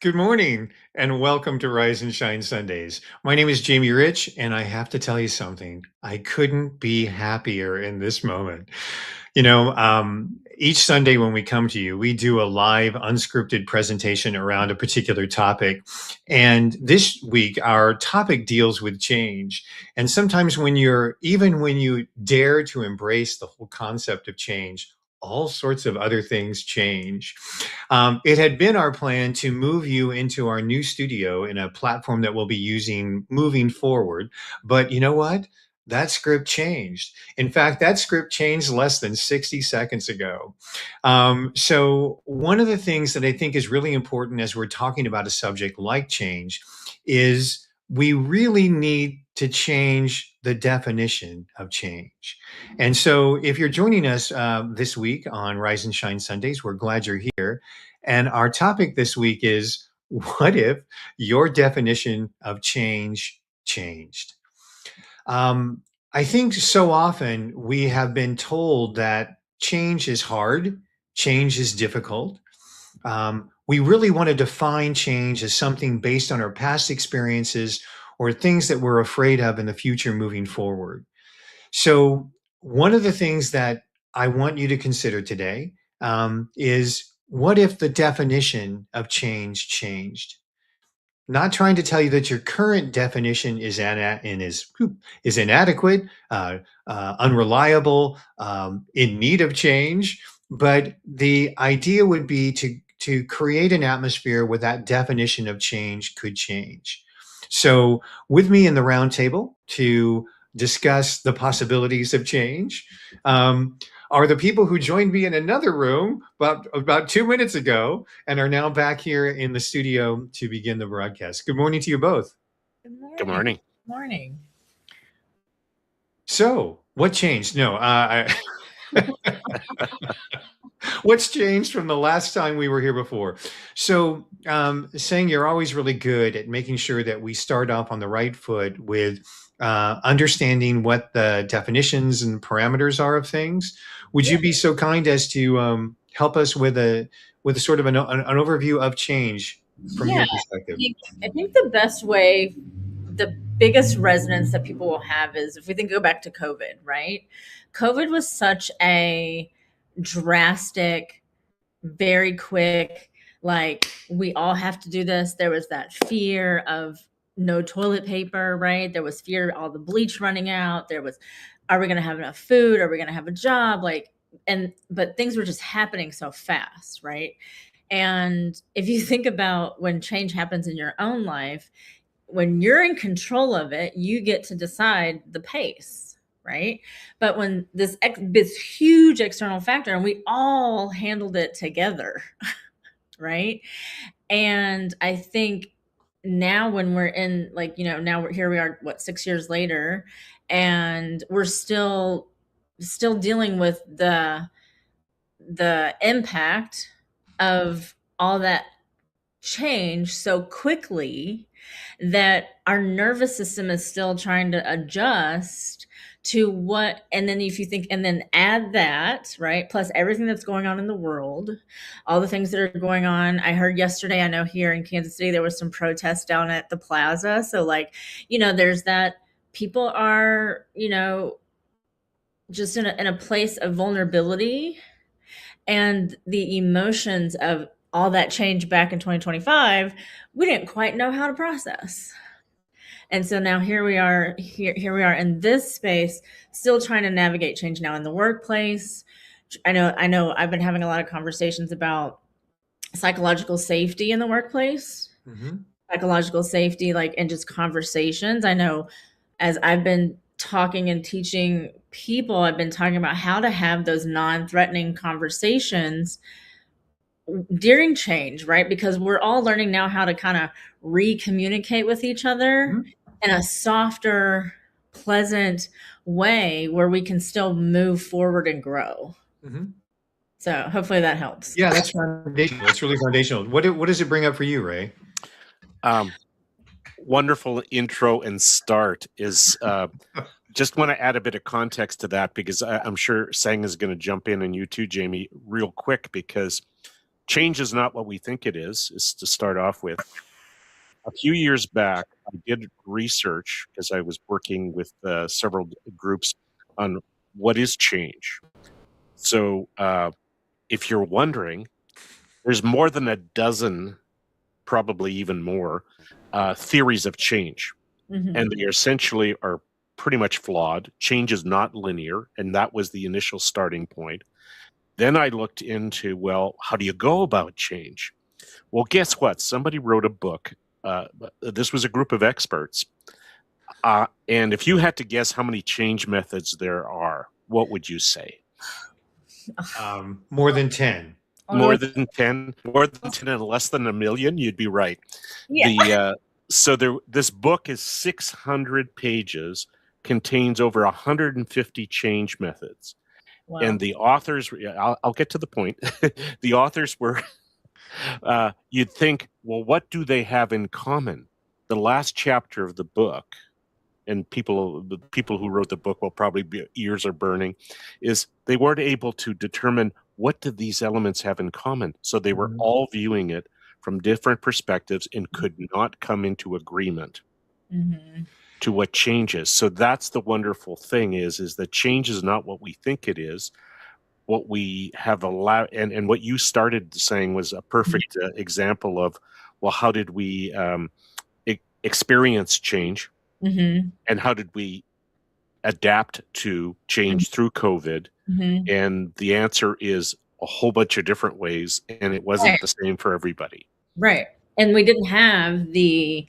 Good morning and welcome to Rise and Shine Sundays. My name is Jamie Rich, and I have to tell you something. I couldn't be happier in this moment. Each Sunday when we come to you, we do a live, unscripted presentation around a particular topic. And this week, our topic deals with change. And sometimes even when you dare to embrace the whole concept of change, all sorts of other things change. It had been our plan to move you into our new studio in a platform that we'll be using moving forward. But you know what? That script changed. In fact, that script changed less than 60 seconds ago. So, one of the things that I think is really important as we're talking about a subject like change is we really need to change the definition of change. And so, if you're joining us this week on Rise and Shine Sundays, we're glad you're here. And our topic this week is, what if your definition of change changed? I think so often we have been told that change is hard, change is difficult. We really want to define change as something based on our past experiences or things that we're afraid of in the future moving forward. So, one of the things that I want you to consider today is, what if the definition of change changed? Not trying to tell you that your current definition is inadequate, unreliable, in need of change, but the idea would be to create an atmosphere where that definition of change could change. So, with me in the round table to discuss the possibilities of change, um, are the people who joined me in another room about 2 minutes ago and are now back here in the studio to begin the broadcast. Good morning to you both. Good Good morning. morning. Morning. So, what changed? No, what's changed from the last time we were here before? So, saying you're always really good at making sure that we start off on the right foot with understanding what the definitions and parameters are of things. Would you be so kind as to help us with a sort of an overview of change from Yeah, your I perspective? think, I think the best way, the biggest resonance that people will have is if we think go back to COVID, right? COVID was such a drastic, very quick, like we all have to do this. There was that fear of no toilet paper, right? There was fear of all the bleach running out. There was, are we going to have enough food? Are we going to have a job? But things were just happening so fast, right? And if you think about when change happens in your own life, when you're in control of it, you get to decide the pace, right? But when this huge external factor, and we all handled it together, right? And I think now when we're in, like, now here we are, what, 6 years later, and we're still dealing with the impact of all that change so quickly that our nervous system is still trying to adjust to what. And then if you think, and then add that, right, plus everything that's going on in the world, all the things that are going on. I heard yesterday, I know here in Kansas City there was some protests down at the plaza, so like, there's that. People are, just in a place of vulnerability, and the emotions of all that change back in 2025, we didn't quite know how to process. And so now here we are, here we are in this space, still trying to navigate change now in the workplace. I know I've been having a lot of conversations about psychological safety in the workplace. Mm-hmm. Psychological safety, like, and just conversations. I know as I've been talking and teaching people, I've been talking about how to have those non-threatening conversations during change, right? Because we're all learning now how to kind of re-communicate with each other Mm-hmm. in a softer, pleasant way where we can still move forward and grow. Mm-hmm. So hopefully that helps. Yeah, that's foundational. That's really foundational. What does it bring up for you, Ray? Wonderful intro and start is just want to add a bit of context to that because I'm sure Sang is going to jump in, and you too, Jamie, real quick, because change is not what we think it is to start off with. A few years back, I did research because I was working with several groups on what is change. So if you're wondering, there's more than a dozen, probably even more, theories of change. Mhm. And they essentially are pretty much flawed. Change is not linear, and that was the initial starting point. Then I looked into, well, how do you go about change? Well, guess what? Somebody wrote a book. This was a group of experts. And if you had to guess how many change methods there are, what would you say? More than 10. More than 10 and less than a million, you'd be right. Yeah. This book is 600 pages, contains over 150 change methods. Wow. And the authors, I'll get to the point. The authors were, you'd think, well, what do they have in common? The last chapter of the book, and the people who wrote the book will probably be ears are burning, is they weren't able to determine what did these elements have in common. So they were all viewing it from different perspectives and could not come into agreement to what changes. So that's the wonderful thing is that change is not what we think it is. What we have allowed, and what you started saying was a perfect example of, well, how did we experience change? And how did we adapt to change through COVID? And the answer is a whole bunch of different ways, and it wasn't the same for everybody. Right. And we didn't have the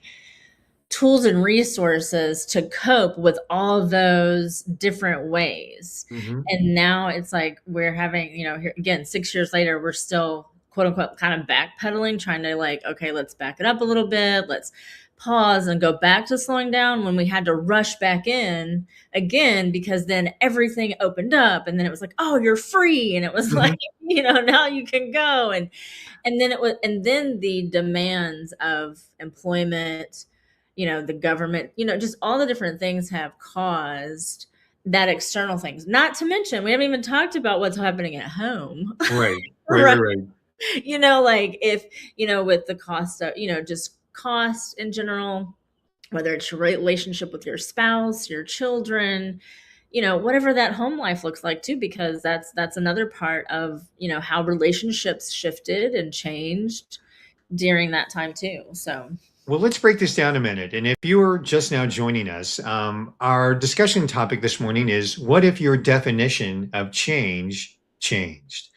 tools and resources to cope with all those different ways. And now it's like we're having, here again, 6 years later, we're still quote unquote kind of backpedaling, trying to like, okay, let's back it up a little bit. Let's pause and go back to slowing down when we had to rush back in again, because then everything opened up and then it was like, oh, you're free. And it was like, now you can go. And then the demands of employment, the government, just all the different things have caused that external things, not to mention, we haven't even talked about what's happening at home. Right. Like if, with the cost of, just cost in general, whether it's your relationship with your spouse, your children, whatever that home life looks like too, because that's another part of, how relationships shifted and changed during that time too. So. Well, let's break this down a minute. And if you are just now joining us, our discussion topic this morning is, what if your definition of change changed?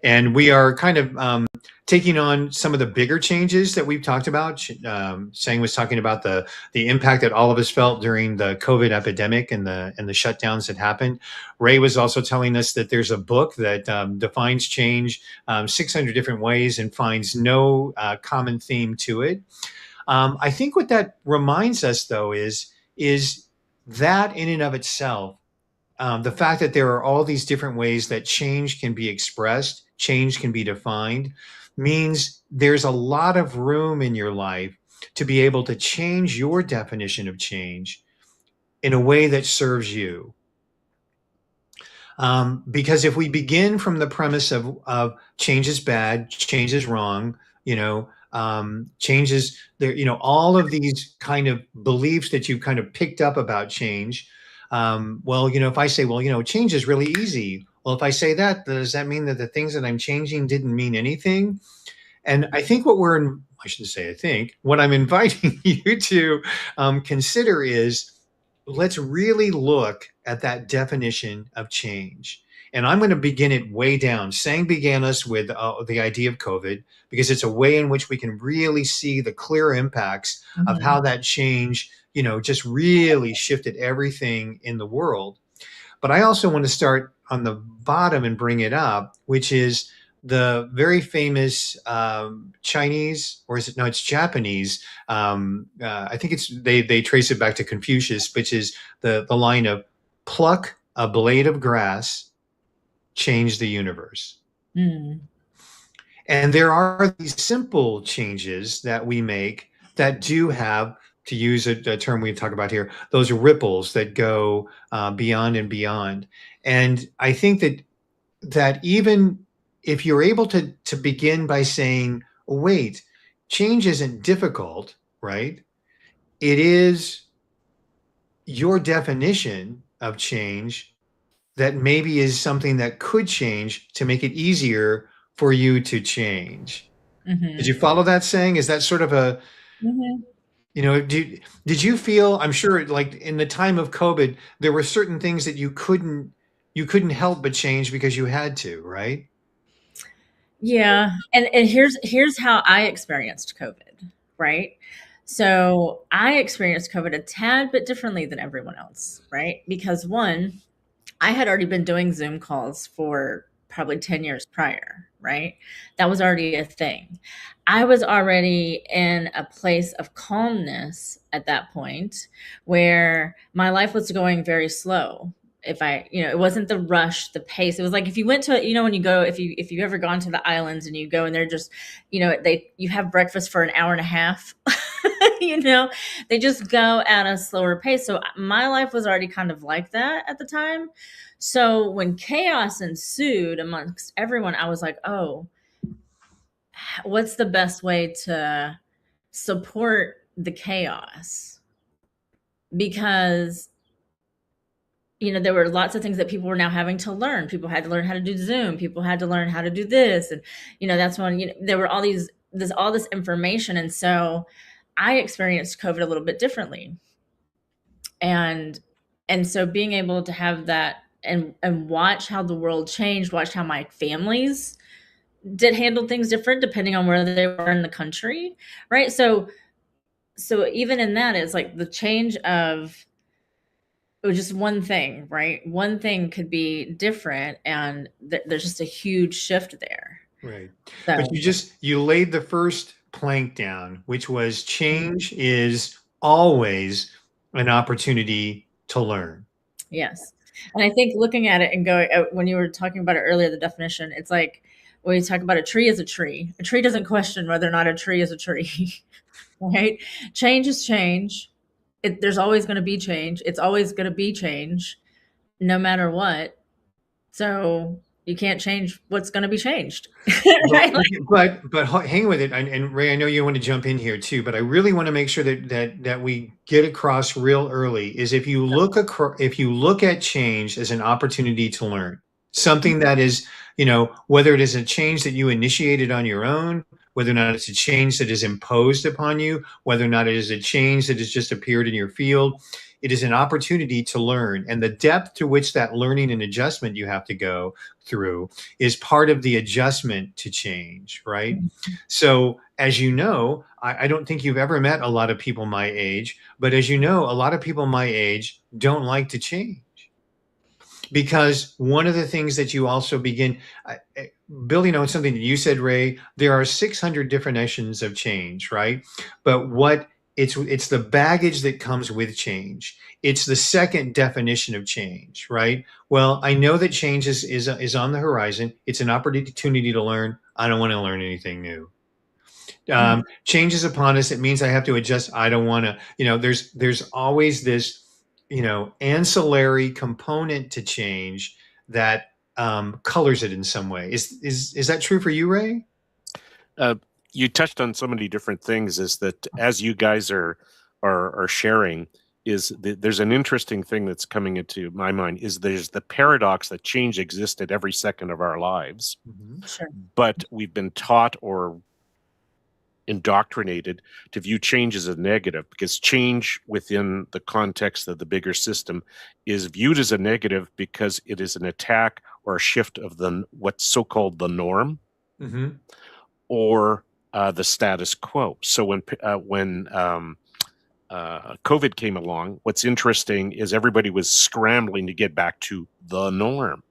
And we are kind of taking on some of the bigger changes that we've talked about. Sang was talking about the impact that all of us felt during the COVID epidemic and the shutdowns that happened. Ray was also telling us that there's a book that defines change 600 different ways and finds no common theme to it. I think what that reminds us, though, is that in and of itself, the fact that there are all these different ways that change can be expressed, change can be defined, means there's a lot of room in your life to be able to change your definition of change in a way that serves you. Because if we begin from the premise of change is bad, change is wrong, changes there, all of these kind of beliefs that you've kind of picked up about change. If I say, change is really easy. Well, if I say that, does that mean that the things that I'm changing didn't mean anything? And I think what I'm inviting you to consider is, let's really look at that definition of change. And I'm going to begin it way down. Sang began us with the idea of COVID, because it's a way in which we can really see the clear impacts of how that change, just really shifted everything in the world. But I also want to start on the bottom and bring it up, which is the very famous Chinese, or is it? No, it's Japanese. I think they trace it back to Confucius, which is the line of, pluck a blade of grass, change the universe. And there are these simple changes that we make that do have, to use a term we talk about here, those ripples that go beyond and beyond. And I think that even if you're able to begin by saying, oh, wait, change isn't difficult, right? It is your definition of change that maybe is something that could change to make it easier for you to change. Did you follow that saying? Is that sort of a, did you feel, I'm sure like in the time of COVID, there were certain things that you couldn't help but change because you had to, right? Yeah. And here's how I experienced COVID, right? So I experienced COVID a tad bit differently than everyone else, right? Because one, I had already been doing Zoom calls for probably 10 years prior, right? That was already a thing. I was already in a place of calmness at that point where my life was going very slow. If I, it wasn't the rush, the pace. It was like if you went to, when you go, if you ever gone to the islands and you go and they're just, you have breakfast for an hour and a half, they just go at a slower pace. So my life was already kind of like that at the time. So when chaos ensued amongst everyone, I was like, oh, what's the best way to support the chaos? Because there were lots of things that people were now having to learn. People had to learn how to do Zoom. People had to learn how to do this, and that's when there were all this information, and so I experienced COVID a little bit differently, and so being able to have that and watch how the world changed, watch how my families did handle things different depending on where they were in the country, right? So even in that, it's like the change of just one thing, right? One thing could be different, and there's just a huge shift there. Right. So, But you laid the first plank down, which was change is always an opportunity to learn. yes. And I think looking at it and going, when you were talking about it earlier, the definition, it's like when you talk about a tree is a tree doesn't question whether or not a tree is a tree, right? Change is change. There's always going to be change. It's always going to be change no matter what. So you can't change what's going to be changed. Right? But hang with it, and Ray, I know you want to jump in here too, but I really want to make sure that we get across real early is if you look at change as an opportunity to learn something that is, whether it is a change that you initiated on your own, whether or not it's a change that is imposed upon you, whether or not it is a change that has just appeared in your field. It is an opportunity to learn, and the depth to which that learning and adjustment you have to go through is part of the adjustment to change, right? So as you know, I don't think you've ever met a lot of people my age, but as you know, a lot of people my age don't like to change. Because one of the things that you also begin, building on something that you said, Ray, there are 600 definitions of change, right? But it's the baggage that comes with change. It's the second definition of change, right? Well, I know that change is on the horizon. It's an opportunity to learn. I don't want to learn anything new. Change is upon us. It means I have to adjust. I don't want to, there's always this, ancillary component to change that colors it in some way. Is that true for you, Ray? You touched on so many different things. Is that as you guys are sharing, there's an interesting thing that's coming into my mind. Is there's the paradox that change exists at every second of our lives, Sure. but we've been taught or indoctrinated to view change as a negative, because change within the context of the bigger system is viewed as a negative because it is an attack or a shift of what's so-called the norm, or the status quo. So when COVID came along, what's interesting is everybody was scrambling to get back to the norm,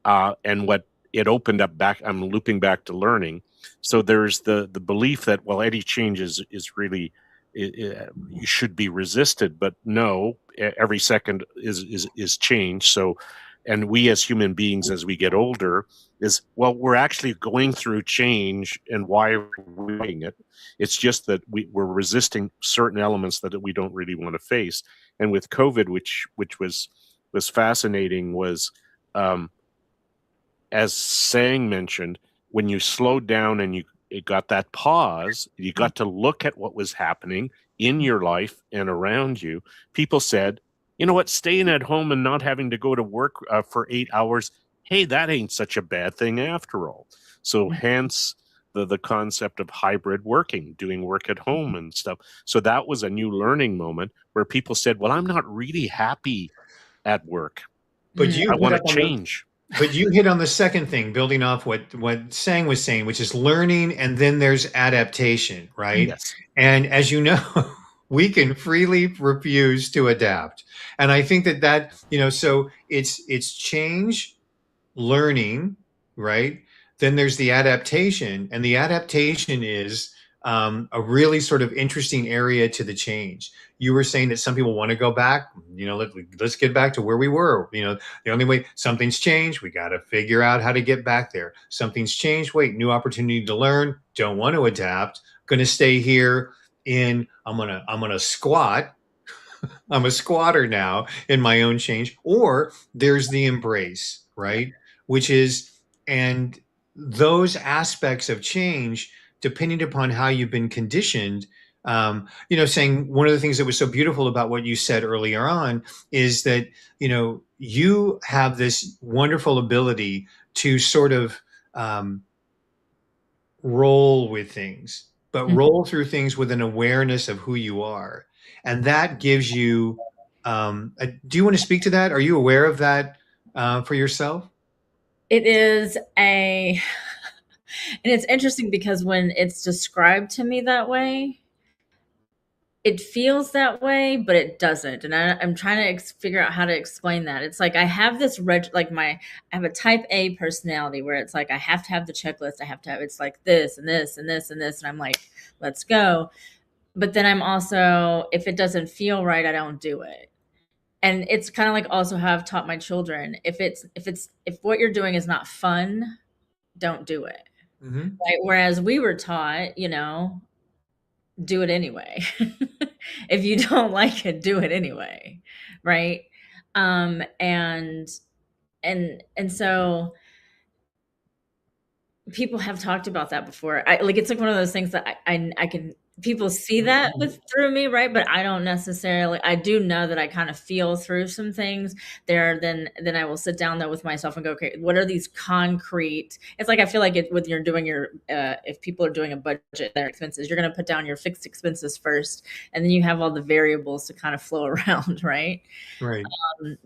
and what it opened up back. I'm looping back to learning. So there's the belief that, well, any change is really you should be resisted, but no, every second is change. So, and we as human beings, as we get older, we're actually going through change, and why are we doing it? It's just that we're resisting certain elements that we don't really want to face. And with COVID, which was fascinating, was as Sang mentioned, when you slowed down and you got that pause, you got to look at what was happening in your life and around you. People said, you know what, staying at home and not having to go to work for 8 hours, hey, that ain't such a bad thing after all. So hence the concept of hybrid working, doing work at home and stuff. So that was a new learning moment where people said, well, I'm not really happy at work. But you I hit want up to on the, change. but you hit on the second thing, building off what Sang was saying, which is learning, and then there's adaptation, right? Yes. And as you know, we can freely refuse to adapt. And I think that so it's change, learning, right? Then there's the adaptation, and the adaptation is a really sort of interesting area to the change. You were saying that some people want to go back. Let's get back to where we were. The only way something's changed, we got to figure out how to get back there. Something's changed. Wait, new opportunity to learn. Don't want to adapt. Going to stay here. I'm gonna squat. I'm a squatter now in my own change. Or there's the embrace, right? Which is, and those aspects of change, depending upon how you've been conditioned, saying one of the things that was so beautiful about what you said earlier on is that, you have this wonderful ability to sort of roll with things, but roll through things with an awareness of who you are. And that gives you, do you want to speak to that? Are you aware of that for yourself? It is and it's interesting because when it's described to me that way, it feels that way, but it doesn't. And I'm trying to figure out how to explain that. It's like I have this I have a type A personality where it's like I have to have the checklist. I have to have it's like this and this and this and this, and I'm like, let's go. But then I'm also, if it doesn't feel right, I don't do it. And it's kind of like also how I've taught my children. If what you're doing is not fun, don't do it. Mm-hmm. Right? Whereas we were taught, do it anyway. If you don't like it, do it anyway. Right. And so people have talked about that before. It's like one of those things that I can, people see that through me, right? But I don't necessarily, I do know that I kind of feel through some things there. Then I will sit down though with myself and go, okay, what are these concrete? It's like, I feel like when you're doing if people are doing a budget, their expenses, you're going to put down your fixed expenses first, and then you have all the variables to kind of flow around, right? Right.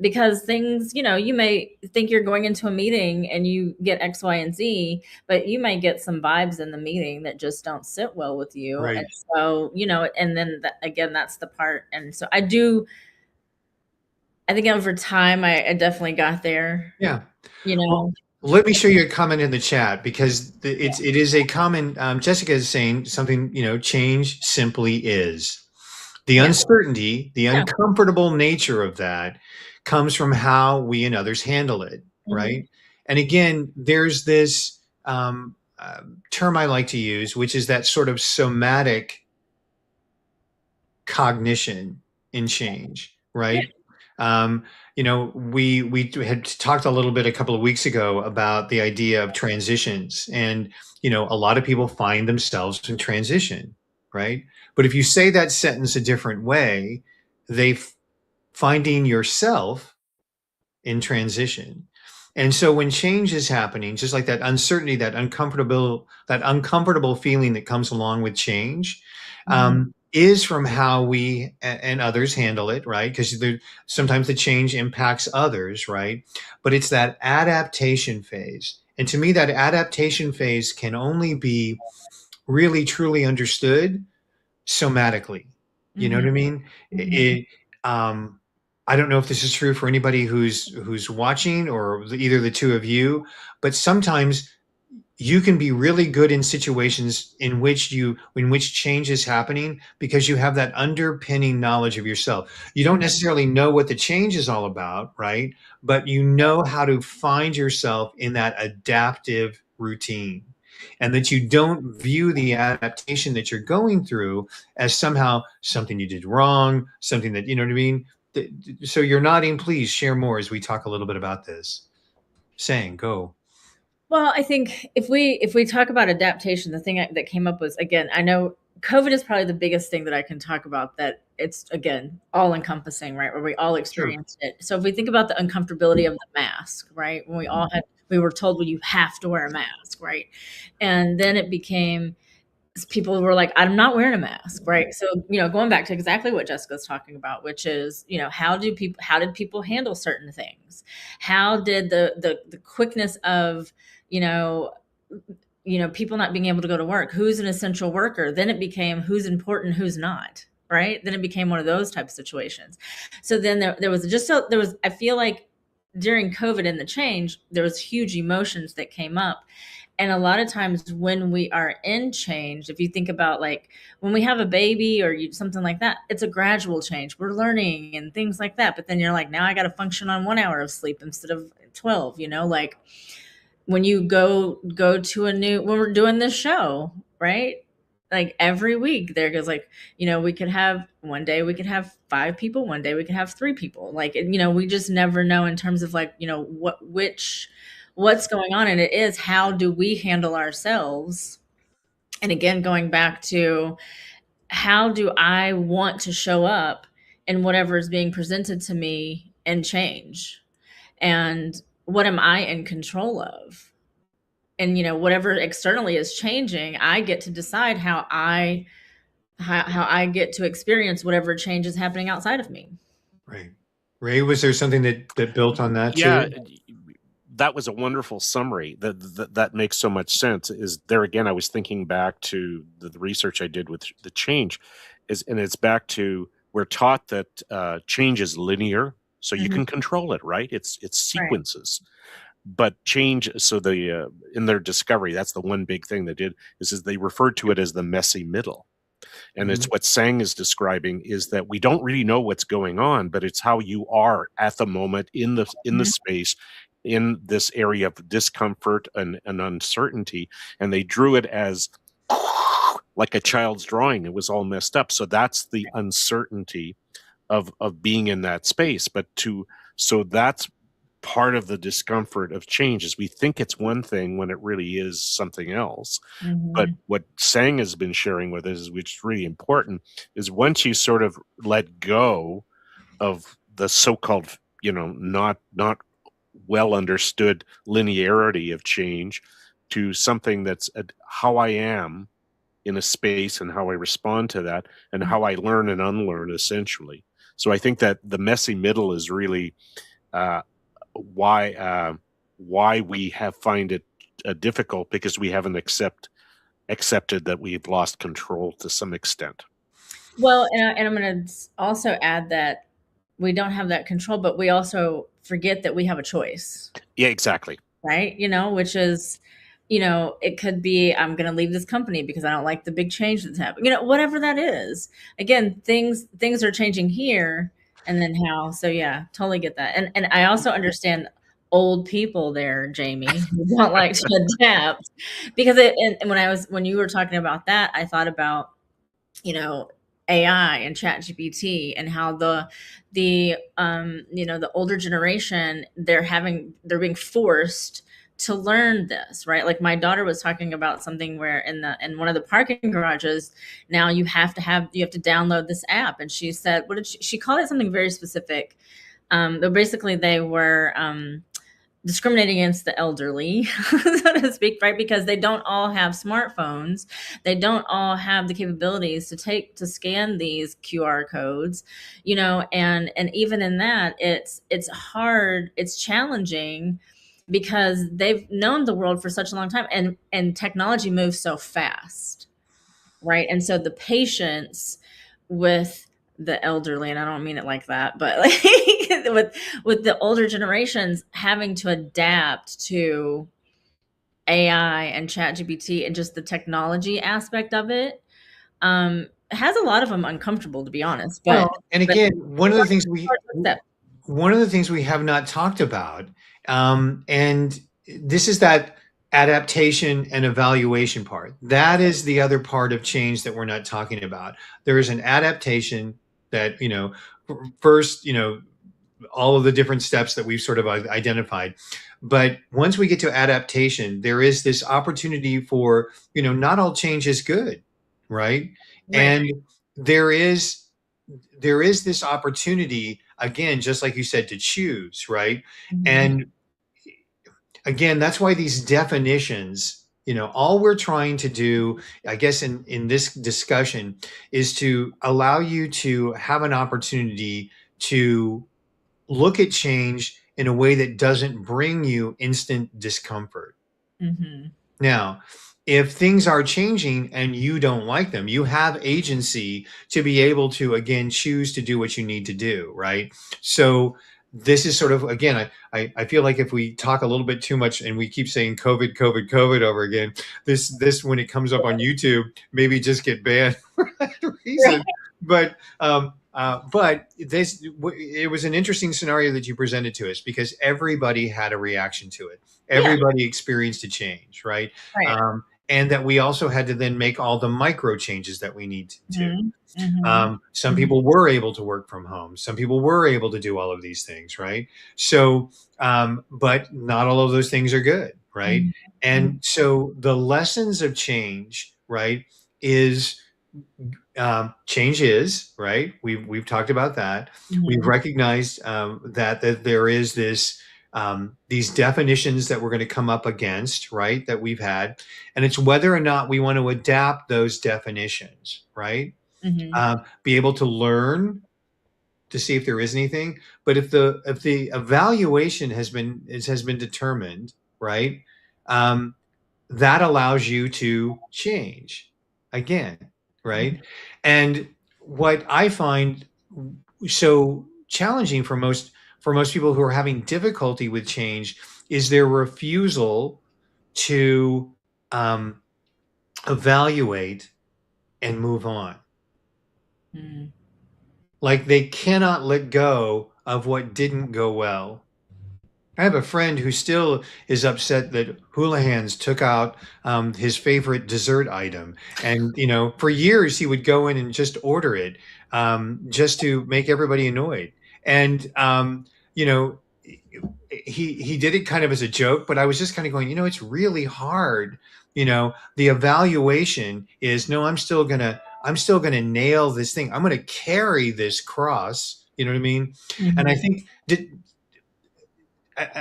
Because things, you may think you're going into a meeting and you get X, Y, and Z, but you might get some vibes in the meeting that just don't sit well with you. Right. And so, and then again, that's the part. And so I think over time, I definitely got there. Yeah. Well, let me show you a comment in the chat, because it is a common, Jessica is saying something, change simply is. The uncertainty, the uncomfortable nature of that comes from how we and others handle it, right? And again, there's this term I like to use, which is that sort of somatic cognition in change, right? We had talked a little bit a couple of weeks ago about the idea of transitions, and a lot of people find themselves in transition, right? But if you say that sentence a different way, finding yourself in transition. And so when change is happening, just like that uncertainty, that uncomfortable feeling that comes along with change, is from how we and others handle it, right? Because sometimes the change impacts others, right? But it's that adaptation phase. And to me, that adaptation phase can only be really, truly understood somatically. You know what I mean? I don't know if this is true for anybody who's watching, or either the two of you, but sometimes you can be really good in situations in which change is happening because you have that underpinning knowledge of yourself. You don't necessarily know what the change is all about, right? But you know how to find yourself in that adaptive routine, and that you don't view the adaptation that you're going through as somehow something you did wrong, something that, you know what I mean? So you're nodding, please share more as we talk a little bit about this. Saying, go. Well, I think if we talk about adaptation, the thing that came up was, again, I know COVID is probably the biggest thing that I can talk about, that it's, again, all encompassing, right? Where we all Sure. experienced it. So if we think about the uncomfortability of the mask, right? When we were told, well, you have to wear a mask, right? And then it became, people were like, I'm not wearing a mask, right? So, going back to exactly what Jessica's talking about, which is, how did people handle certain things? How did the quickness of, you know, people not being able to go to work, who's an essential worker? Then it became who's important, who's not, right? Then it became one of those type of situations. So then I feel like during COVID and the change, there was huge emotions that came up. And a lot of times when we are in change, if you think about, like, when we have a baby or something like that, it's a gradual change. We're learning and things like that. But then you're like, now I got to function on 1 hour of sleep instead of 12, like when you go to when we're doing this show, right? Like every week there goes, like, we could have, one day we could have 5 people, one day we could have 3 people. Like, we just never know in terms of, like, what's going on. And it is, how do we handle ourselves? And again, going back to, how do I want to show up in whatever is being presented to me and change? And what am I in control of? And whatever externally is changing, I get to decide how I get to experience whatever change is happening outside of me. Right. Ray, was there something that built on that Yeah, too? that was a wonderful summary. That makes so much sense. Is there again? I was thinking back to the research I did with the change, and it's back to, we're taught that change is linear, so you can control it, right? It's Right. sequences. But change, so in their discovery, that's the one big thing they did, is they referred to it as the messy middle. And it's what Sang is describing, is that we don't really know what's going on, but it's how you are at the moment in the space, in this area of discomfort and uncertainty. And they drew it as like a child's drawing. It was all messed up. So that's the uncertainty of being in that space. So that's part of the discomfort of change, is we think it's one thing when it really is something else. But what Sang has been sharing with us, which is really important, is once you sort of let go of the so-called, not well understood linearity of change, to something that's how I am in a space and how I respond to that and how I learn and unlearn, essentially. So I think that the messy middle is really why we find it difficult, because we haven't accepted that we've lost control to some extent. Well, and I'm going to also add that we don't have that control, but we also forget that we have a choice. Yeah, exactly. Right? Which is, it could be, I'm going to leave this company because I don't like the big change that's happening. Whatever that is. Again, things are changing here, and then how. So yeah, totally get that. And I also understand old people there, Jamie, who don't like to adapt, because when you were talking about that, I thought about, AI and ChatGPT, and how the older generation, they're being forced to learn this, right? Like my daughter was talking about something where in one of the parking garages, now you have to download this app. And she said, what did she called it, something very specific. But basically they were discriminating against the elderly, so to speak, right? Because they don't all have smartphones. They don't all have the capabilities to scan these QR codes, and even in that, it's hard, it's challenging, because they've known the world for such a long time, and technology moves so fast, right? And so the patience with the elderly, and I don't mean it like that, but like with the older generations having to adapt to AI and ChatGPT and just the technology aspect of it, has a lot of them uncomfortable, to be honest. But and again, one of the things we have not talked about, and this is that adaptation and evaluation part. That is the other part of change that we're not talking about. There is an adaptation that, first, all of the different steps that we've sort of identified. But once we get to adaptation, there is this opportunity for, not all change is good, right? Right. And there is this opportunity, again, just like you said, to choose, right? And again, that's why these definitions, all we're trying to do, I guess, in this discussion, is to allow you to have an opportunity to look at change in a way that doesn't bring you instant discomfort. Mm-hmm. Now, if things are changing and you don't like them, you have agency to be able to, again, choose to do what you need to do, right? So this is sort of, again, I feel like if we talk a little bit too much and we keep saying COVID, COVID, COVID over again, this when it comes up on YouTube, maybe just get banned for that reason. But it was an interesting scenario that you presented to us because everybody had a reaction to it. Everybody experienced a change, right? Right. And that we also had to then make all the micro changes that we need to. Some Mhm. people were able to work from home. Some people were able to do all of these things, right? So, but not all of those things are good, right? Mhm. And so the lessons of change, right, is change is, right? We've talked about that. We've Mhm. recognized that there is this these definitions that we're going to come up against, right? That we've had, and it's whether or not we want to adapt those definitions, right? Mhm. Be able to learn to see if there is anything. But if the evaluation has been determined, right? Um, that allows you to change again, right? And what I find so challenging for most people who are having difficulty with change is their refusal to um, evaluate and move on. Mhm. Like they cannot let go of what didn't go well. I have a friend who still is upset that Houlihan's took out his favorite dessert item, and for years he would go in and just order it, just to make everybody annoyed. And you know, he did it kind of as a joke, but I was just kind of going, it's really hard. The evaluation is no, I'm still gonna nail this thing. I'm gonna carry this cross. You know what I mean? And I Mhm. think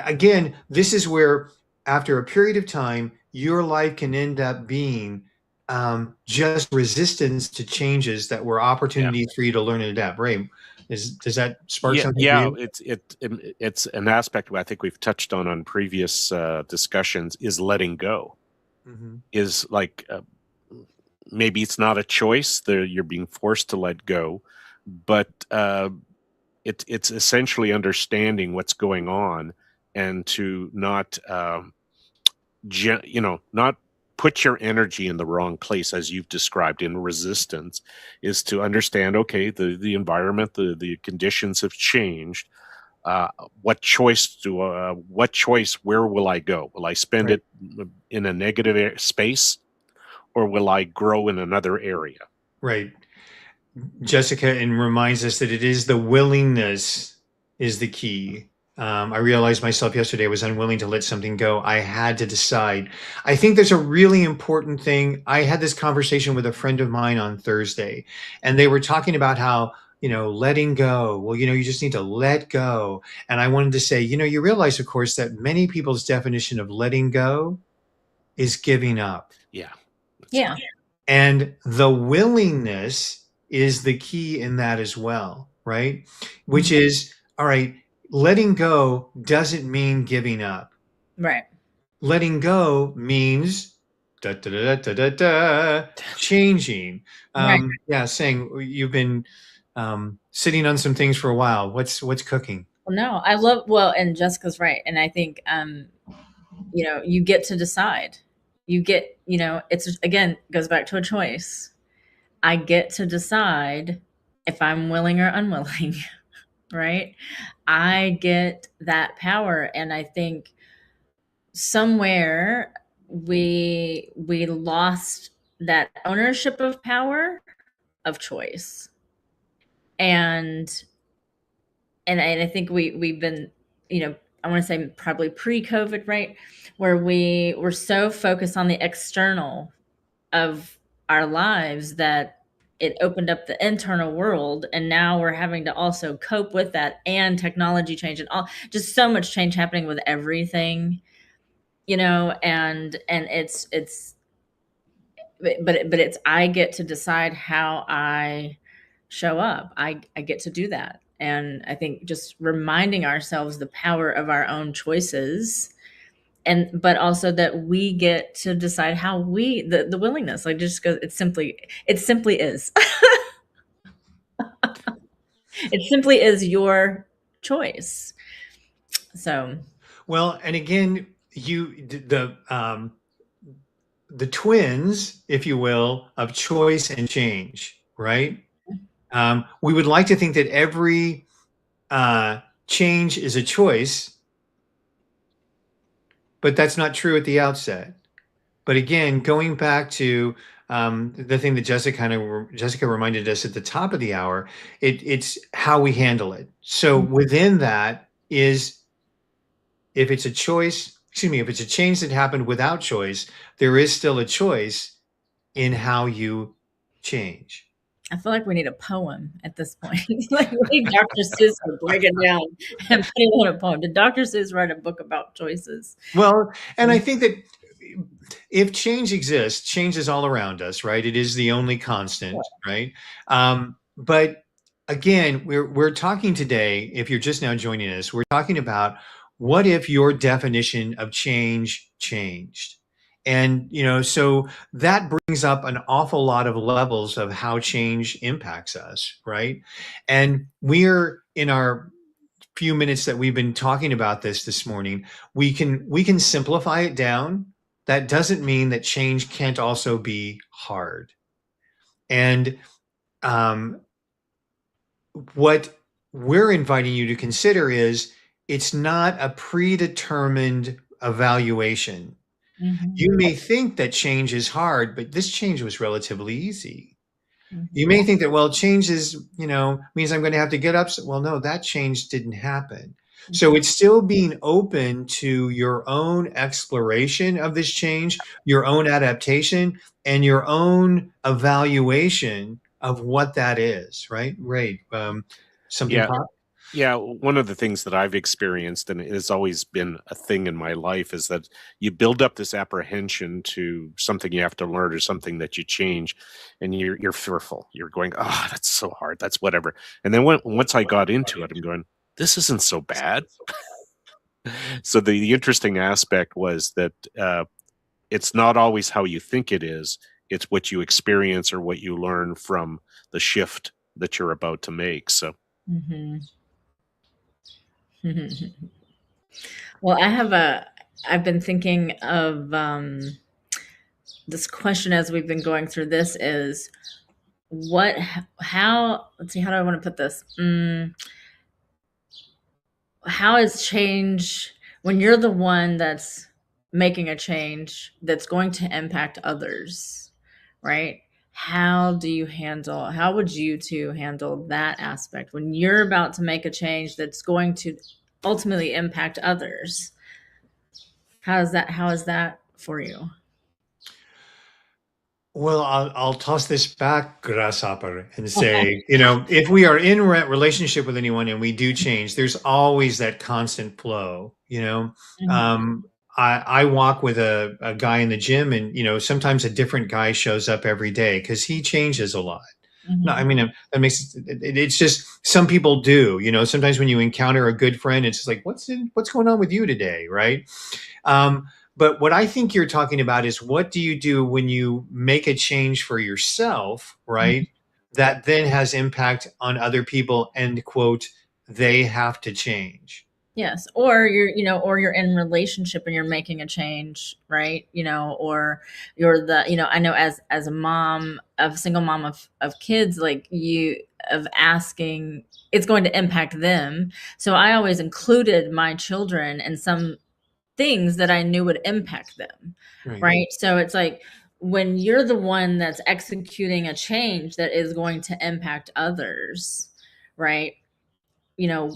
again, this is where, after a period of time, your life can end up being just resistance to changes that were Yeah. opportunities for you to learn and adapt. Ray, does that spark Yeah, something for yeah. you? It's an aspect I think we've touched on previous discussions. Is letting go Mm-hmm. is like maybe it's not a choice. You're being forced to let go, but it's essentially understanding what's going on and to not not put your energy in the wrong place, as you've described in resistance, is to understand, okay, the environment, the conditions have changed. uh, what choice, where will I go? Will I spend Right. it in a negative space, or will I grow in another area? Right. Jessica, and reminds us that it is the willingness is the key. I realized myself yesterday I was unwilling to let something go. I had to decide. I think there's a really important thing. I had this conversation with a friend of mine on Thursday, and they were talking about how, letting go. Well, you just need to let go. And I wanted to say, you realize, of course, that many people's definition of letting go is giving up. Yeah. Yeah. And the willingness is the key in that as well, right? Which Mhm. is, all right, letting go doesn't mean giving up. Right. Letting go means da da da da da da, changing. Right. Yeah, saying you've been sitting on some things for a while. What's cooking? Well, no, I love, well, and Jessica's right. And I think, you get to decide. It's again, goes back to a choice. I get to decide if I'm willing or unwilling, right? I get that power. And I think somewhere we lost that ownership of power of choice. And and I think we've been, I want to say probably pre-COVID, right? Where we were so focused on the external of our lives that it opened up the internal world, and now we're having to also cope with that and technology change and all, just so much change happening with everything, and it's but it's, I get to decide how I show up. I get to do that. And I think just reminding ourselves the power of our own choices, and but also that we get to decide how the willingness, like, just go, it simply is. It simply is your choice. So Well, and again, the twins, if you will, of choice and change, right? We would like to think that every change is a choice, but that's not true at the outset. But again, going back to the thing that Jessica reminded us at the top of the hour, it's how we handle it. So within that is, if it's a choice, excuse me, if it's a change that happened without choice, there is still a choice in how you change. I feel like we need a poem at this point. Like, we need Dr. Seuss to break it down and put it in a poem. Did Dr. Seuss write a book about choices? Well, and I think that if change exists, change is all around us, right? It is the only constant, right? But again, we're talking today, if you're just now joining us, we're talking about, what if your definition of change changed? And, so that brings up an awful lot of levels of how change impacts us, right? And we're in our few minutes that we've been talking about this morning, we can simplify it down. That doesn't mean that change can't also be hard. And what we're inviting you to consider is, it's not a predetermined evaluation. Mm-hmm. You may think that change is hard, but this change was relatively easy. Mm-hmm. You may think that, well, change is, means I'm going to have to get up. Well, no, that change didn't happen. So it's still being open to your own exploration of this change, your own adaptation, and your own evaluation of what that is, right? Right. Something Yeah. pop? Yeah, one of the things that I've experienced, and it has always been a thing in my life, is that you build up this apprehension to something you have to learn or something that you change, and you're fearful. You're going, "Oh, that's so hard. That's whatever." And then once I got into it, I'm going, "This isn't so bad." So the interesting aspect was that it's not always how you think it is. It's what you experience or what you learn from the shift that you're about to make. So. Mm-hmm. Well, I've been thinking of this question as we've been going through this is, how, let's see, how do I want to put this? How is change, when you're the one that's making a change that's going to impact others, right? How would you two handle that aspect when you're about to make a change that's going to ultimately impact others? How is that for you? Well, I'll toss this back, grasshopper, and say, if we are in relationship with anyone and we do change, there's always that constant flow. I walk with a guy in the gym, and sometimes a different guy shows up every day because he changes a lot. No, I mean, that makes it's just, some people do. Sometimes when you encounter a good friend, it's just like, what's going on with you today, right? But what I think you're talking about is, what do you do when you make a change for yourself, right? That then has impact on other people, and quote, they have to change. Yes. Or you're in relationship and you're making a change, right? Or you're I know, as a single mom of kids, like, of asking, it's going to impact them. So I always included my children in some things that I knew would impact them. Right. So it's like, when you're the one that's executing a change that is going to impact others, right?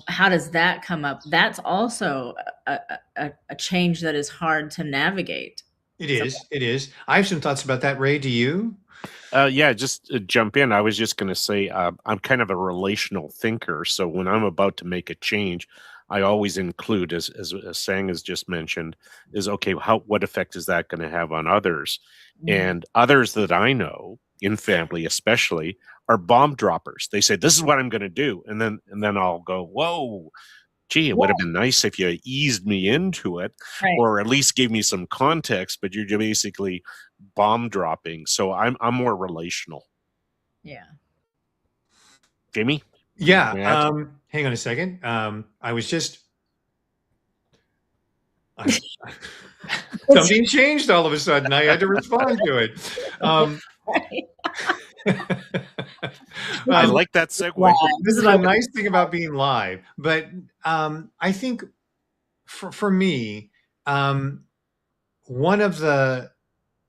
how does that come up? That's also a change that is hard to navigate. It is. It is. I have some thoughts about that. Ray, do you? Yeah, just jump in. I was just going to say I'm kind of a relational thinker, so when I'm about to make a change, I always include, as Sang has just mentioned, is okay. What effect is that going to have on others? And others that I know in family, especially, are bomb droppers. They say, "This is what I'm going to do," and then I'll go, "Whoa." Gee, it would have been nice if you eased me into it, Right. or at least gave me some context, but you're basically bomb dropping. So I'm more relational. Yeah. Jamie? Yeah. Matt? Hang on a second. I was just something changed all of a sudden. I had to respond to it. I like that segue. Wow. This is a nice thing about being live. But I think for me, one of the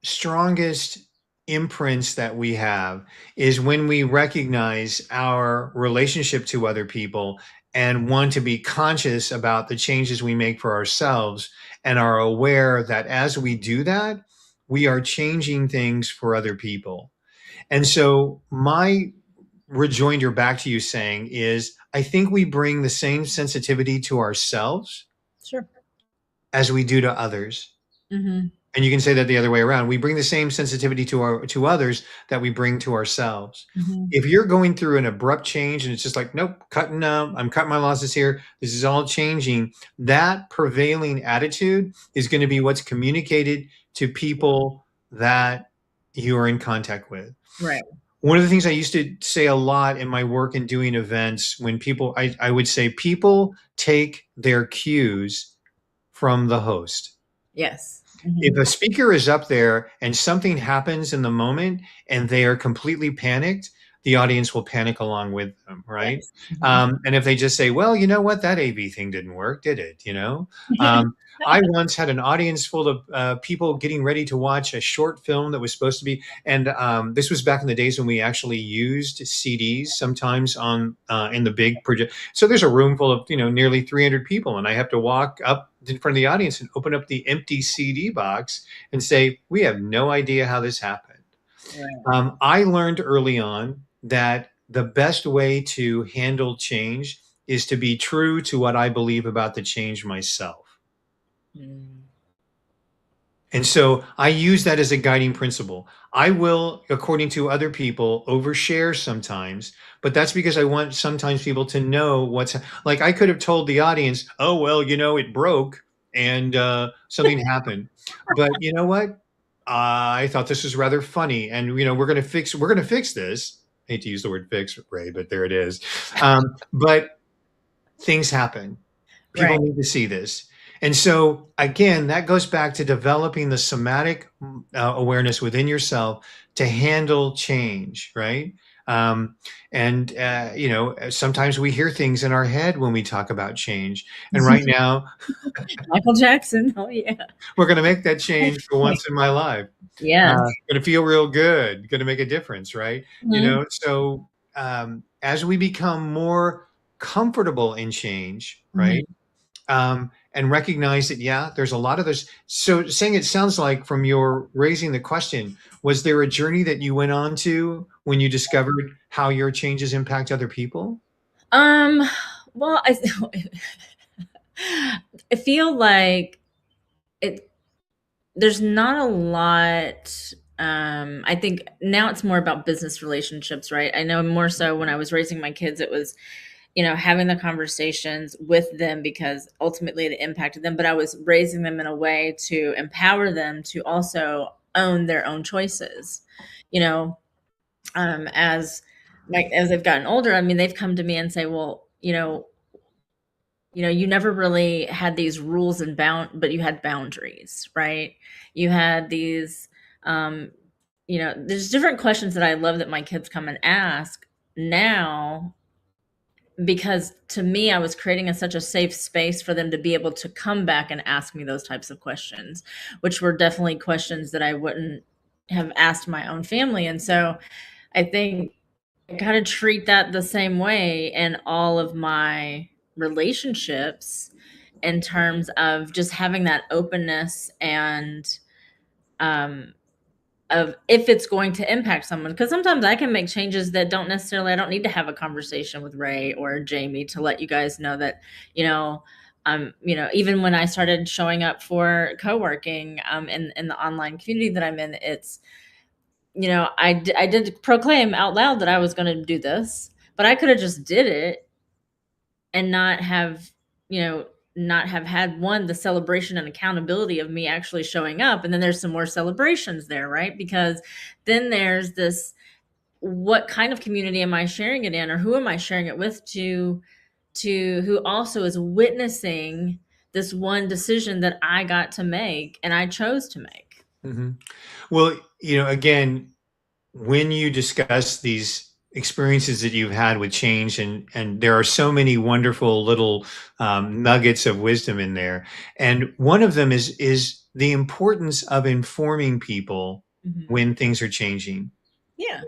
strongest imprints that we have is when we recognize our relationship to other people and want to be conscious about the changes we make for ourselves and are aware that as we do that, we are changing things for other people. And so my rejoinder back to you saying is, I think we bring the same sensitivity to ourselves as we do to others. Mm-hmm. And you can say that the other way around. We bring the same sensitivity to others that we bring to ourselves. Mm-hmm. If you're going through an abrupt change and it's just like, nope, I'm cutting my losses here. This is all changing. That prevailing attitude is going to be what's communicated to people that you are in contact with. Right. One of the things I used to say a lot in my work in doing events, when I would say people take their cues from the host. Yes. Mm-hmm. If a speaker is up there and something happens in the moment and they are completely panicked, the audience will panic along with them, right? Yes. And if they just say, well, you know what, that AV thing didn't work, did it? I once had an audience full of people getting ready to watch a short film that was supposed to be, and this was back in the days when we actually used CDs sometimes in the big project. So there's a room full of nearly 300 people, and I have to walk up in front of the audience and open up the empty CD box and say, we have no idea how this happened. Right. I learned early on that the best way to handle change is to be true to what I believe about the change myself. And so I use that as a guiding principle. I will, according to other people, overshare sometimes, but that's because I want sometimes people to know like I could have told the audience, oh, well, it broke and something happened. But you know what? I thought this was rather funny. And, we're going to fix this. I hate to use the word fix, Ray, but there it is. But things happen. People need to see this. And so, again, that goes back to developing the somatic awareness within yourself to handle change, right? Sometimes we hear things in our head when we talk about change. And right now, Michael Jackson, oh yeah. We're going to make that change for once in my life. Yeah. Going to feel real good, going to make a difference, right? Mm-hmm. So as we become more comfortable in change, right? And recognize that, there's a lot of this. So saying, it sounds like from your raising the question, was there a journey that you went on to when you discovered how your changes impact other people? Well, I feel like there's not a lot. I think now it's more about business relationships, right? I know more so when I was raising my kids, it was having the conversations with them because ultimately it impacted them, but I was raising them in a way to empower them to also own their own choices. As they've gotten older, I mean, they've come to me and say, well, you never really had these rules but you had boundaries, right? You had these, there's different questions that I love that my kids come and ask now, because to me, I was creating such a safe space for them to be able to come back and ask me those types of questions, which were definitely questions that I wouldn't have asked my own family. And so I think I kind of treat that the same way in all of my relationships, in terms of just having that openness and um, of if it's going to impact someone. Because sometimes I can make changes that don't necessarily, I don't need to have a conversation with Ray or Jamie to let you guys know that, even when I started showing up for co-working in the online community that I'm in, it's, I did proclaim out loud that I was going to do this, but I could have just did it and you know, not have had the celebration and accountability of me actually showing up. And then there's some more celebrations there, right? Because then there's this, what kind of community am I sharing it in, or who am I sharing it with, to who also is witnessing this one decision that I got to make and I chose to make. Mm-hmm. Well, again, when you discuss these experiences that you've had with change, and there are so many wonderful little nuggets of wisdom in there, and one of them is the importance of informing people when things are changing. Yeah.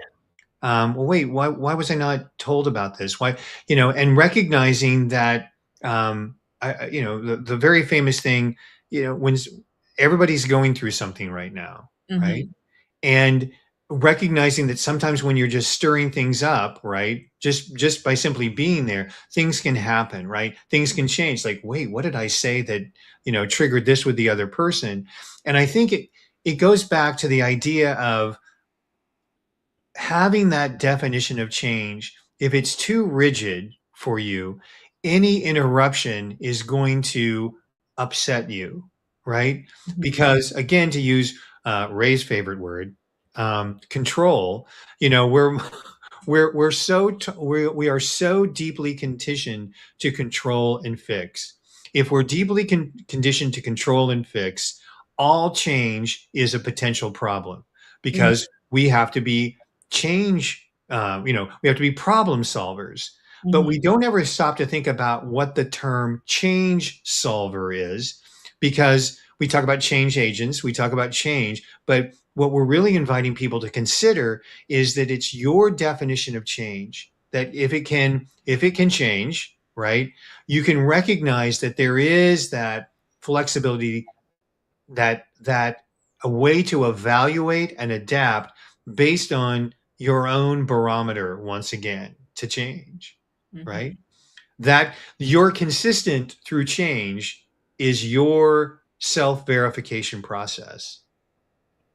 Well, wait, why was I not told about this? Why, and recognizing that, the very famous thing, when everybody's going through something right now, right? And recognizing that sometimes when you're just stirring things up, right, just by simply being there, things can happen, right? Things can change. Like, wait, what did I say that, triggered this with the other person? And I think it goes back to the idea of having that definition of change. If it's too rigid for you, any interruption is going to upset you, right? Because again, to use Ray's favorite word, control, we are so deeply conditioned to control and fix. If we're deeply conditioned to control and fix, all change is a potential problem, because we have to be we have to be problem solvers. But we don't ever stop to think about what the term change solver is, because we talk about change agents, we talk about change, but what we're really inviting people to consider is that it's your definition of change, that if it can change, right, you can recognize that there is that flexibility, that a way to evaluate and adapt based on your own barometer, once again, to change, right? That you're consistent through change is your self-verification process.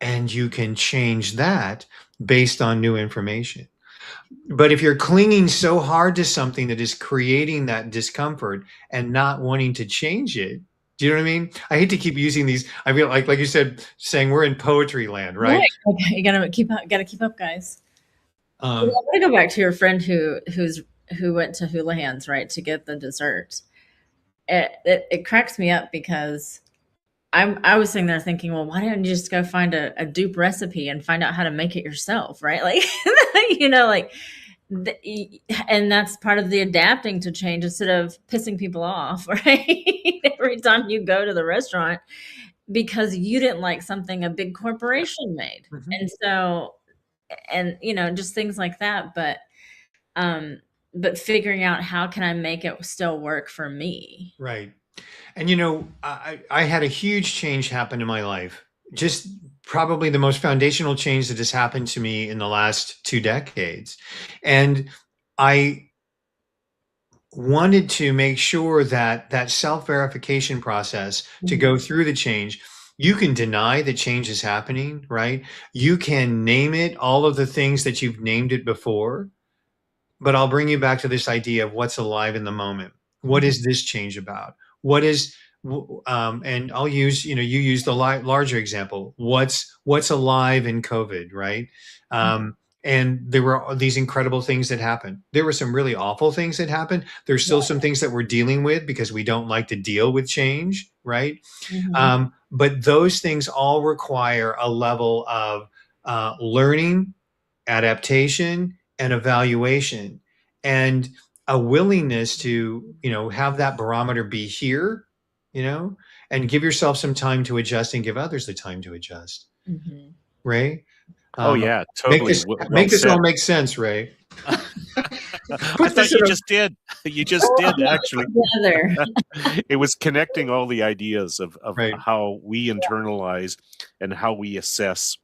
And you can change that based on new information. But if you're clinging so hard to something that is creating that discomfort and not wanting to change it, do you know what I mean? I hate to keep using these. I feel like you said, saying we're in poetry land, right? Okay, you gotta keep up, guys. I want to go back to your friend who went to Houlihan's, right, to get the dessert. It cracks me up, because I was sitting there thinking, well, why don't you just go find a dupe recipe and find out how to make it yourself, right? Like, and that's part of the adapting to change, instead of pissing people off, right? Every time you go to the restaurant because you didn't like something a big corporation made. And so, and just things like that. But figuring out, how can I make it still work for me? Right. And I had a huge change happen in my life. Just probably the most foundational change that has happened to me in the last 2 decades. And I wanted to make sure that that self-verification process to go through the change, you can deny that change is happening, right? You can name it, all of the things that you've named it before, but I'll bring you back to this idea of what's alive in the moment. What is this change about? What is, and I'll use, you use the larger example. What's alive in COVID, right? And there were these incredible things that happened. There were some really awful things that happened. There's still some things that we're dealing with because we don't like to deal with change, right? But those things all require a level of learning, adaptation, and evaluation, and a willingness to, have that barometer be here, and give yourself some time to adjust and give others the time to adjust. Ray? Oh yeah, Make totally. this Well make this all said. make sense, Ray. I Put thought this you in a just did. You just did actually. Together. It was connecting all the ideas of right. how we internalize and how we assess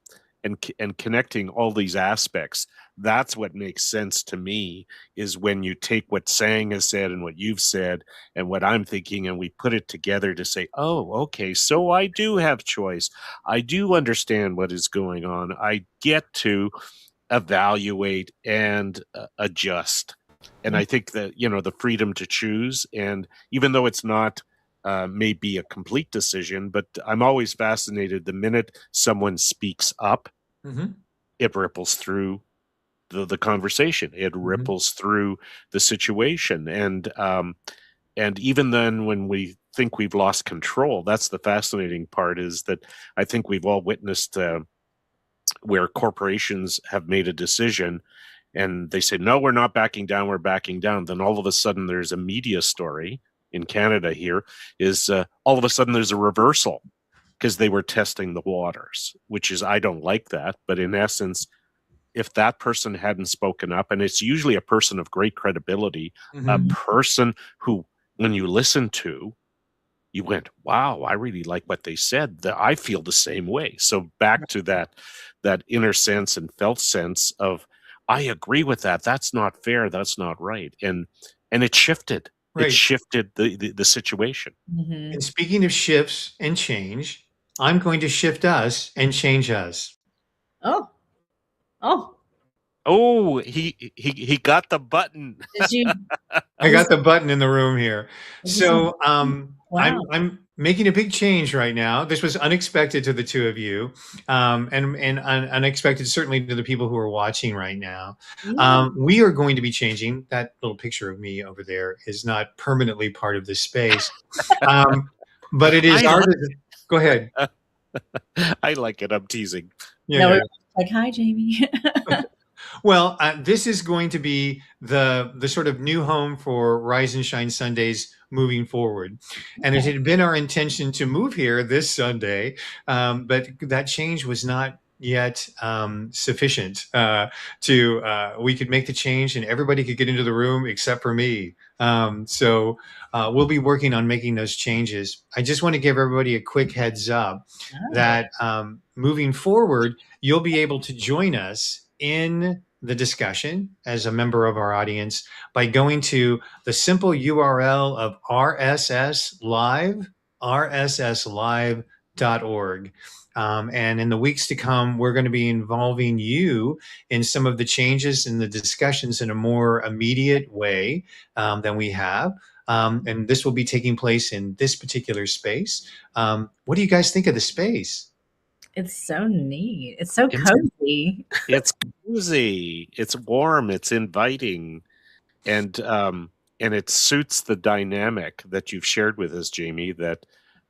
and connecting all these aspects. That's what makes sense to me, is when you take what Sang has said and what you've said and what I'm thinking, and we put it together to say, oh, okay, so I do have choice. I do understand what is going on. I get to evaluate and adjust. And I think that, the freedom to choose, and even though it's not may be a complete decision, but I'm always fascinated the minute someone speaks up, Mm-hmm. it ripples through the conversation. It ripples through the situation. And even then, when we think we've lost control, that's the fascinating part, is that I think we've all witnessed where corporations have made a decision and they say, no, we're not backing down, we're backing down. Then all of a sudden there's a media story in Canada here, is all of a sudden there's a reversal because they were testing the waters, which is, I don't like that. But in essence, if that person hadn't spoken up, and it's usually a person of great credibility, a person who, when you listen to, you went, wow, I really like what they said. I feel the same way. So back to that inner sense and felt sense of, I agree with that. That's not fair. That's not right. And it shifted. It Right. shifted the situation. Mm-hmm. And speaking of shifts and change, I'm going to shift us and change us. Oh. Oh, he got the button. Did you? I got the button in the room here. So Wow. I'm making a big change right now. This was unexpected to the two of you, and unexpected certainly to the people who are watching right now. We are going to be changing. That little picture of me over there is not permanently part of this space, but it is our. Go ahead. I like it. I'm teasing. Yeah. No, like, hi, Jamie. Well, this is going to be the sort of new home for Rise and Shine Sundays moving forward. And it had been our intention to move here this Sunday, but that change was not yet sufficient to we could make the change and everybody could get into the room except for me. So we'll be working on making those changes. I just want to give everybody a quick heads up that moving forward, you'll be able to join us in the discussion as a member of our audience by going to the simple URL of rsslive.org. And in the weeks to come, we're going to be involving you in some of the changes in the discussions in a more immediate way than we have. And this will be taking place in this particular space. What do you guys think of the space? It's so neat. It's so cozy. It's cozy. It's warm. It's inviting, and it suits the dynamic that you've shared with us, Jamie. That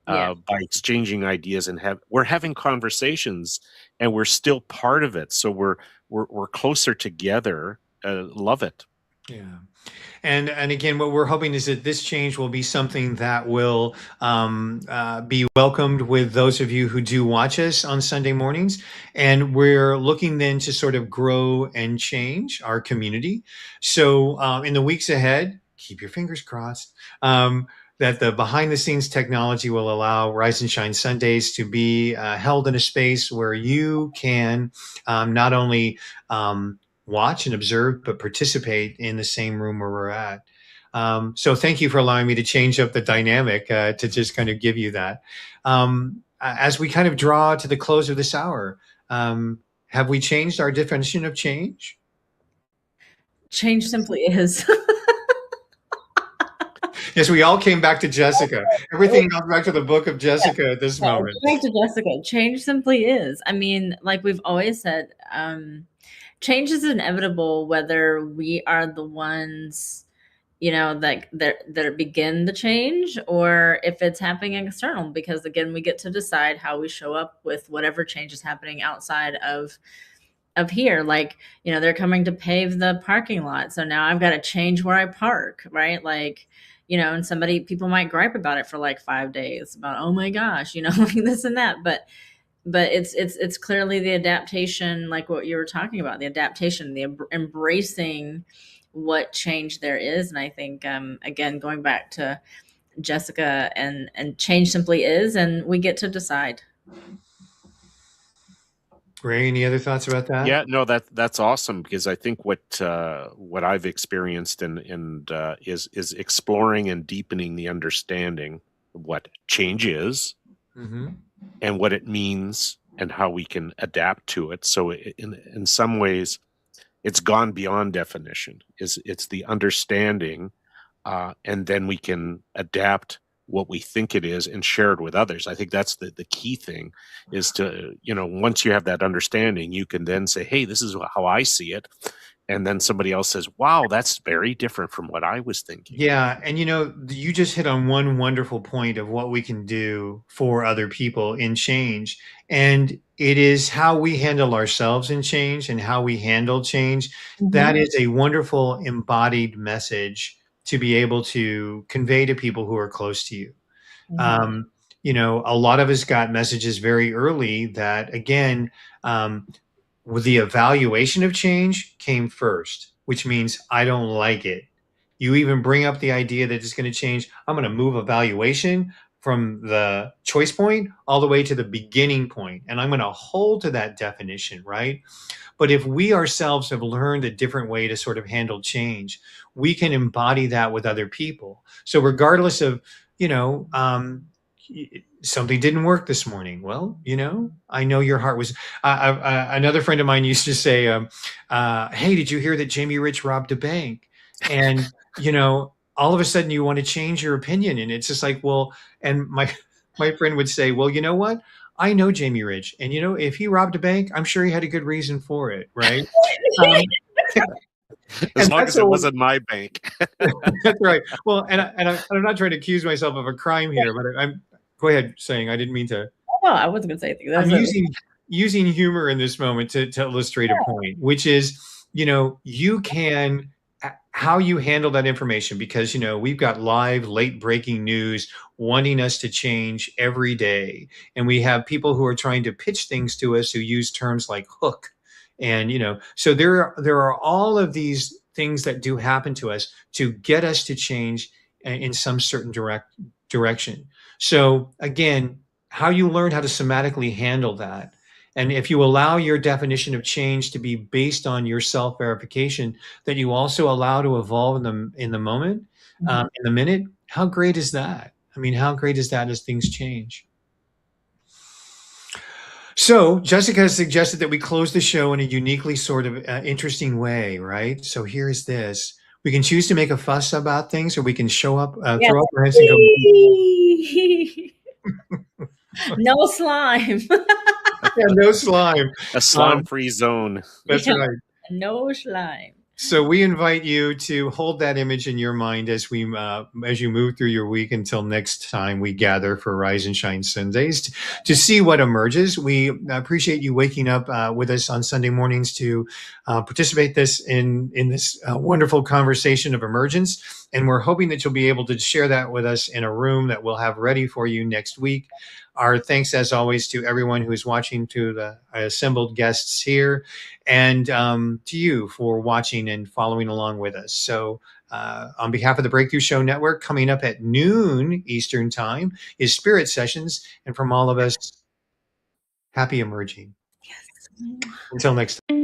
by exchanging ideas and we're having conversations, and we're still part of it. So we're closer together. Love it. Yeah. And again, what we're hoping is that this change will be something that will be welcomed with those of you who do watch us on Sunday mornings. And we're looking then to sort of grow and change our community. So in the weeks ahead, keep your fingers crossed that the behind the scenes technology will allow Rise and Shine Sundays to be held in a space where you can not only watch and observe, but participate in the same room where we're at. So thank you for allowing me to change up the dynamic to just kind of give you that. As we kind of draw to the close of this hour, have we changed our definition of change? Change simply is. Yes, we all came back to Jessica. Everything goes back to the book of Jessica at this moment. Back to Jessica. Change simply is. I mean, like we've always said, change is inevitable whether we are the ones, that begin the change, or if it's happening external, because again, we get to decide how we show up with whatever change is happening outside of here. Like, they're coming to pave the parking lot. So now I've got to change where I park, right? Like, and people might gripe about it for like 5 days about, oh my gosh, like this and that. But but it's clearly the adaptation, like what you were talking about, the adaptation, the embracing what change there is. And I think, again, going back to Jessica, and change simply is, and we get to decide. Ray, any other thoughts about that? Yeah, no, that's awesome, because I think what I've experienced and is exploring and deepening the understanding of what change is, Mm-hmm. and what it means and how we can adapt to it. So in some ways, it's gone beyond definition. It's the understanding, and then we can adapt what we think it is and share it with others. I think that's the key thing, is to, once you have that understanding, you can then say, hey, this is how I see it. And then somebody else says, wow, that's very different from what I was thinking. Yeah. And you just hit on one wonderful point of what we can do for other people in change. And it is how we handle ourselves in change and how we handle change. Mm-hmm. That is a wonderful embodied message to be able to convey to people who are close to you. Mm-hmm. A lot of us got messages very early that, again, with the evaluation of change came first, which means I don't like it. You even bring up the idea that it's going to change. I'm going to move evaluation from the choice point all the way to the beginning point, and I'm going to hold to that definition, right? But if we ourselves have learned a different way to sort of handle change, we can embody that with other people. So regardless of, something didn't work this morning. Well, I know your heart was. Another friend of mine used to say, "Hey, did you hear that Jamie Rich robbed a bank?" And all of a sudden you want to change your opinion, and it's just like, well, and my friend would say, well, you know what? I know Jamie Rich, and if he robbed a bank, I'm sure he had a good reason for it, right? As long as it wasn't my bank. That's right. Well, and I'm not trying to accuse myself of a crime here, but I'm. Go ahead, saying I didn't mean to. No, I wasn't going to say anything. I'm using humor in this moment to illustrate a point, which is, you can, how you handle that information, because, we've got live late breaking news wanting us to change every day. And we have people who are trying to pitch things to us who use terms like hook. And, so there are all of these things that do happen to us to get us to change in some certain direction. So again, how you learn how to somatically handle that. And if you allow your definition of change to be based on your self-verification, that you also allow to evolve in the moment, in the minute, how great is that? I mean, how great is that as things change? So Jessica has suggested that we close the show in a uniquely sort of interesting way, right? So here's this. We can choose to make a fuss about things, or we can show up, throw up our hands and go, no slime. Yeah, no slime. A slime-free zone. That's right. No slime. So we invite you to hold that image in your mind as you move through your week until next time we gather for Rise and Shine Sundays to see what emerges. We appreciate you waking up with us on Sunday mornings to participate in this wonderful conversation of emergence. And we're hoping that you'll be able to share that with us in a room that we'll have ready for you next week. Our thanks, as always, to everyone who is watching, to the assembled guests here, and to you for watching and following along with us. So on behalf of the Breakthrough Show Network, coming up at noon Eastern Time is Spirit Sessions. And from all of us, happy emerging. Yes. Until next time.